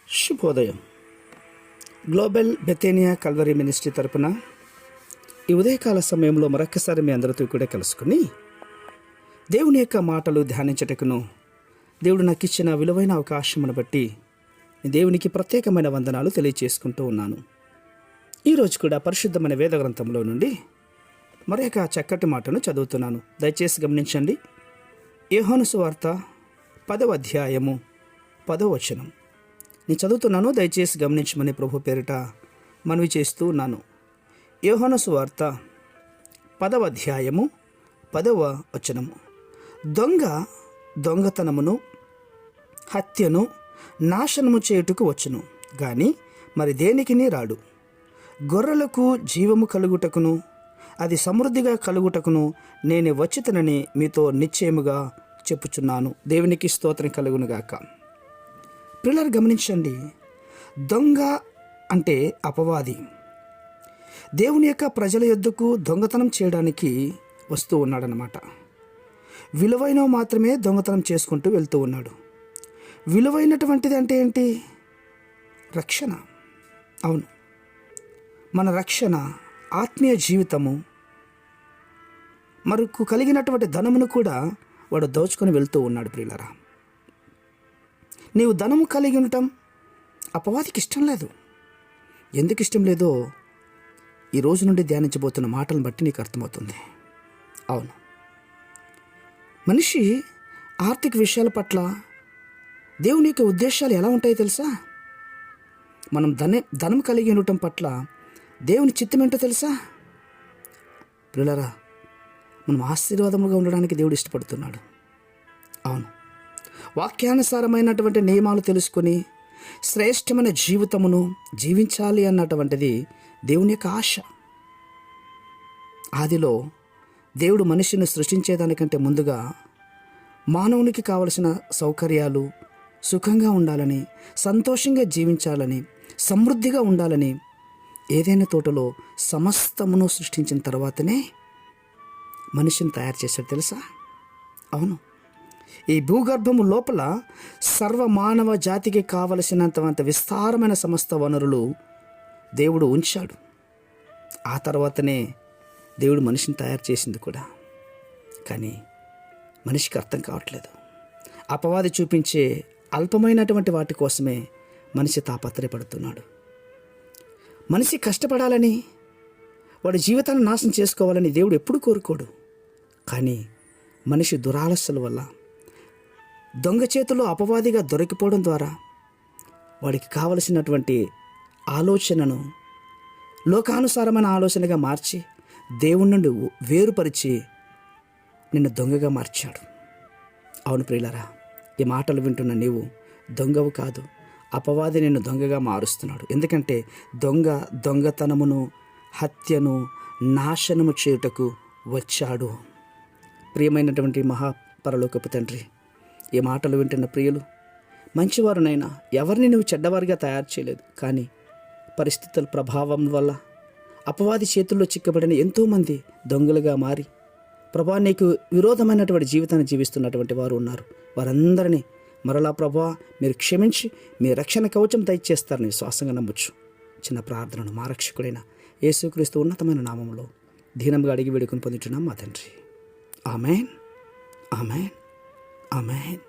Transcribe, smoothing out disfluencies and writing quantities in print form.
శుభోదయం. Global బెతేనియా Calvary ministry తరపున ఈ ఉదయకాల సమయంలో మరొక్కసారి మీ అందరితో కూడా కలుసుకుని దేవుని యొక్క మాటలు ధ్యానించటకును దేవుడు నాకు ఇచ్చిన విలువైన అవకాశమును బట్టి దేవునికి ప్రత్యేకమైన వందనాలు తెలియచేసుకుంటూ ఉన్నాను. ఈరోజు కూడా పరిశుద్ధమైన వేద గ్రంథంలో నుండి మరొక చక్కటి మాటను చదువుతున్నాను. దయచేసి గమనించండి. యోహాను సువార్త 10వ అధ్యాయము 10వ వచనం నేను చదువుతున్నాను. దయచేసి గమనించమని ప్రభు పేరిట మనవి చేస్తూ ఉన్నాను. యోహాను సువార్త 10వ అధ్యాయము 10వ వచనము. దొంగ దొంగతనమును హత్యను నాశనము చేయుటకు వచ్చును, గాని మరి దేనికిని రాడు. గొర్రెలకు జీవము కలుగుటకును అది సమృద్ధిగా కలుగుటకును నేను వచ్చితనని మీతో నిశ్చయముగా చెప్పుచున్నాను. దేవునికి స్తోత్రం కలుగునుగాక. పిల్లలు గమనించండి. దొంగ అంటే అపవాది. దేవుని యొక్క ప్రజల యొద్దకు దొంగతనం చేయడానికి వస్తూ ఉన్నాడనమాట. విలువైనవి మాత్రమే దొంగతనం చేసుకుంటూ వెళ్తూ ఉన్నాడు. విలువైనటువంటిది అంటే ఏంటి? రక్షణ. అవును, మన రక్షణ, ఆత్మీయ జీవితము, మరొక కలిగినటువంటి ధనమును కూడా వాడు దోచుకొని వెళ్తూ ఉన్నాడు. ప్రియులరా, నీవు ధనము కలిగి ఉండటం అపవాదికి ఇష్టం లేదు. ఎందుకు ఇష్టం లేదో ఈ రోజు నుండి ధ్యానించబోతున్న మాటలను బట్టి నీకు అర్థమవుతుంది. అవును, మనిషి ఆర్థిక విషయాల పట్ల దేవుని యొక్క ఉద్దేశాలు ఎలా ఉంటాయో తెలుసా? మనం ధనం కలిగి ఉండటం పట్ల దేవుని చిత్తం ఏంటో తెలుసా? పిల్లరా, మనం ఆశీర్వాదముగా ఉండడానికి దేవుడు ఇష్టపడుతున్నాడు. అవును, వాక్యానుసారమైనటువంటి నియమాలు తెలుసుకొని శ్రేష్టమైన జీవితమును జీవించాలి అన్నటువంటిది దేవుని యొక్క ఆశ. ఆదిలో దేవుడు మనిషిని సృష్టించేదానికంటే ముందుగా మానవునికి కావలసిన సౌకర్యాలు, సుఖంగా ఉండాలని, సంతోషంగా జీవించాలని, సమృద్ధిగా ఉండాలని ఏదైనా తోటలో సమస్తమును సృష్టించిన తర్వాతనే మనిషిని తయారు చేశాడు తెలుసా? అవును, ఈ భూగర్భము లోపల సర్వ మానవ జాతికి కావలసినంత విస్తారమైన సమస్త వనరులు దేవుడు ఉంచాడు. ఆ తర్వాతనే దేవుడు మనిషిని తయారు చేసింది కూడా. కానీ మనిషికి అర్థం కావట్లేదు. అపవాది చూపించే అల్పమైనటువంటి వాటి కోసమే మనిషి తాపత్రయపడుతున్నాడు. మనిషి కష్టపడాలని, వాడి జీవితాన్ని నాశనం చేసుకోవాలని దేవుడు ఎప్పుడు కోరుకోడు. కానీ మనిషి దురాలస్యల వల్ల, దొంగ చేతిలో అపవాదిగా దొరికిపోవడం ద్వారా వాడికి కావలసినటువంటి ఆలోచనను లోకానుసారమైన ఆలోచనగా మార్చి దేవుని నుండి వేరుపరిచి నిన్ను దొంగగా మార్చాడు. అవును ప్రియులరా, ఈ మాటలు వింటున్న నీవు దొంగవు కాదు, అపవాది నిన్ను దొంగగా మారుస్తున్నాడు. ఎందుకంటే దొంగతనమును హత్యను నాశనము చేయుటకు వచ్చాడు. ప్రియమైనటువంటి మహాపరలోకపు తండ్రి, ఈ మాటలు వింటున్న ప్రియులు మంచివారునైనా ఎవరిని నువ్వు చెడ్డవారిగా తయారు చేయలేదు. కానీ పరిస్థితుల ప్రభావం వల్ల అపవాది చేతుల్లో చిక్కబడిన ఎంతోమంది దొంగలుగా మారి ప్రభా నీకు విరోధమైనటువంటి జీవితాన్ని జీవిస్తున్నటువంటి వారు ఉన్నారు. వారందరినీ మరలా ప్రభా మీరు క్షమించి మీ రక్షణ కవచం దయచేస్తారని విశ్వాసంగా నమ్మొచ్చు. చిన్న ప్రార్థనను మా రక్షకుడైన యేసుక్రీస్తు ఉన్నతమైన నామములో దీనంగా అడిగి వేడుకొని పొందుతున్నాం మా తండ్రి. Amen, amen, amen.